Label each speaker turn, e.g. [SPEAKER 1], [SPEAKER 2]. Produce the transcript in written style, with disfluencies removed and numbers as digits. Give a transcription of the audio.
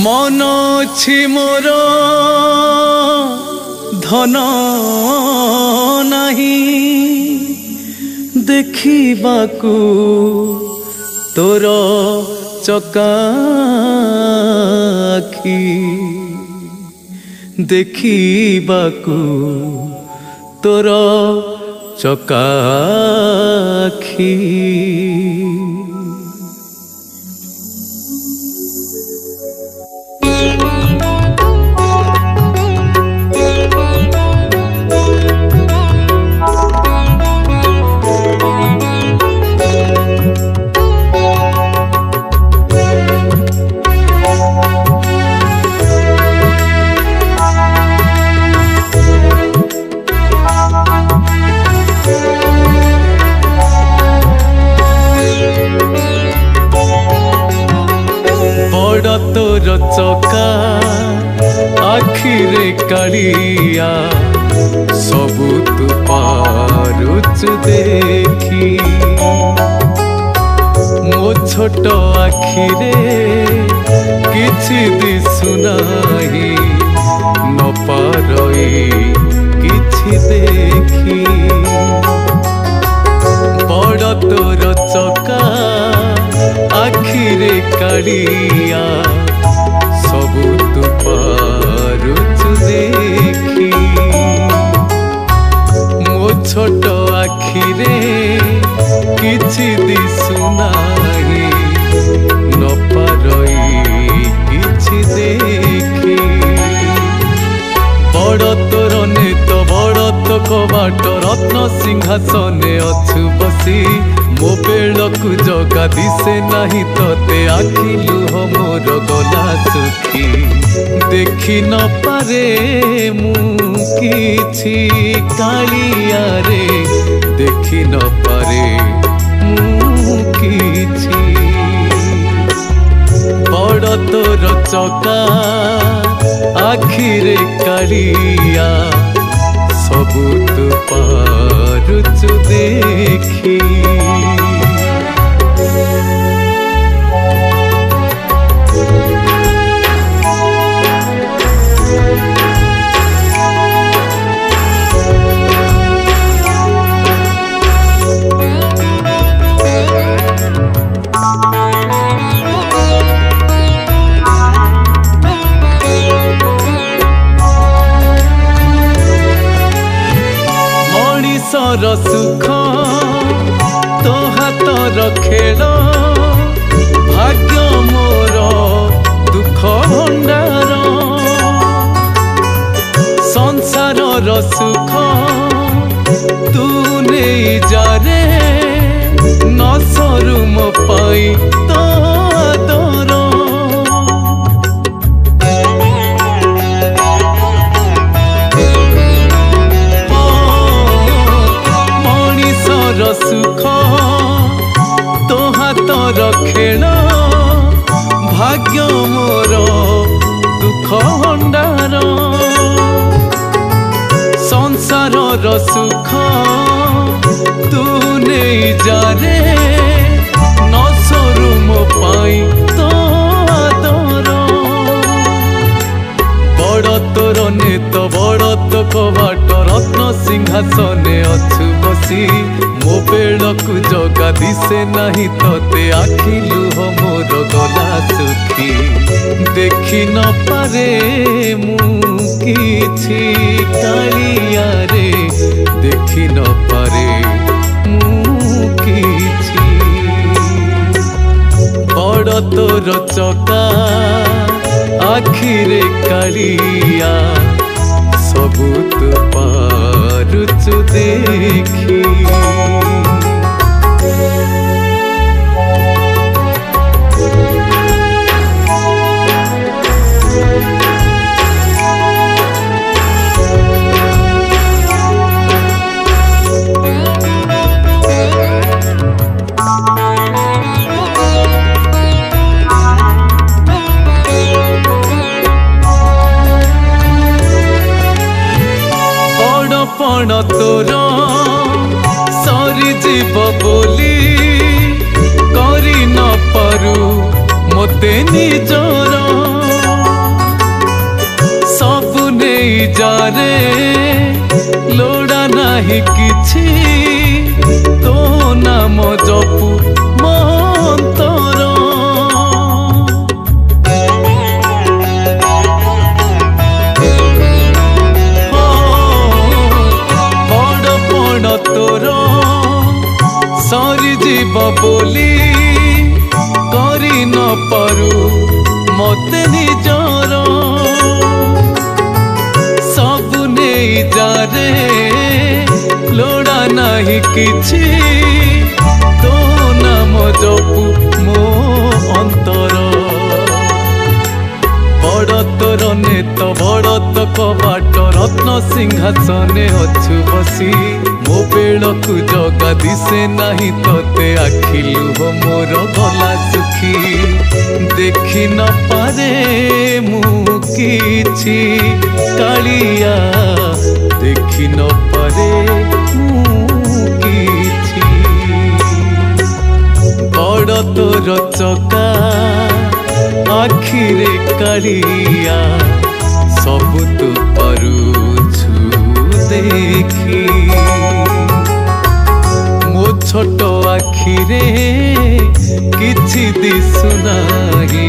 [SPEAKER 1] मन अछि मोर धन नहीं देखिबाकू तोर चकाखी देखिबाकू तोर चकाखी तोर चका आखिरे कालिया सबु तू पारुचु देखी मो छोट आखिरे किछि दिसु नाही न पारई किछि देखी बड़ तोर चका आखिरे कालिया सबु तू पारुचु देखी मो छोट आखिरे किछि दिसु नाही न पारई किछि देखी बड़ तोर नेत बड़ तो कबाट रत्न सिंहासने अछु बसी मो बेलकु जगा दिसे नहीं तोते आखि लुह मोर गला सुखी देखि न पारे मु किछि कालिया रे देखि न पारे मु किछि बड़ तोर चका आखिरे कालिया सबु तू पारुचु देखी सर सुख तो हाथर खेल भाग्य मोर दुख भंडार संसार सुख तू नहीं जारे न सरू मो पाई तो आदर सुख तो हाथर खेल भाग्य मोर दुख भंडार संसार सुख तू नहीं जारे न सरू मो पाई तो आदर बड़ तोर नेत बड़ तो कबाट रत्न सिंहासने अछु बसी मो बेलकु जगा दिसे नहीं तोते आखि लुह मोर गला सुखी देखि न पारे मु किछि कालिया रे देखि न पारे मु किछि बड़ तोर चका आखिरे कालिया सबु तू पारुचु देखी पण तोर सरी जारे लोड़ा नाही किछि तो नाम जपु मंतर बड़ बड़ तोर सरी जीव बोली करी न पारू मते निजर सब नहीं जारे लोड़ा नहीं किछि तो नाम जपु मो अंतर बड़ तोर नेत बड़ तो कबाट रत्न सिंहासने अछु बसी मो बेलकु जगा दिसे नहीं तोते आखिलु हो मोर गला सुखी देखी न पारे मु किछि कालिया देखी न पारे मु किछि बड़ तोर चका आखिरे कालिया सब तो पारुछु देखी मो छोट आखिरे किछि दिसु नाही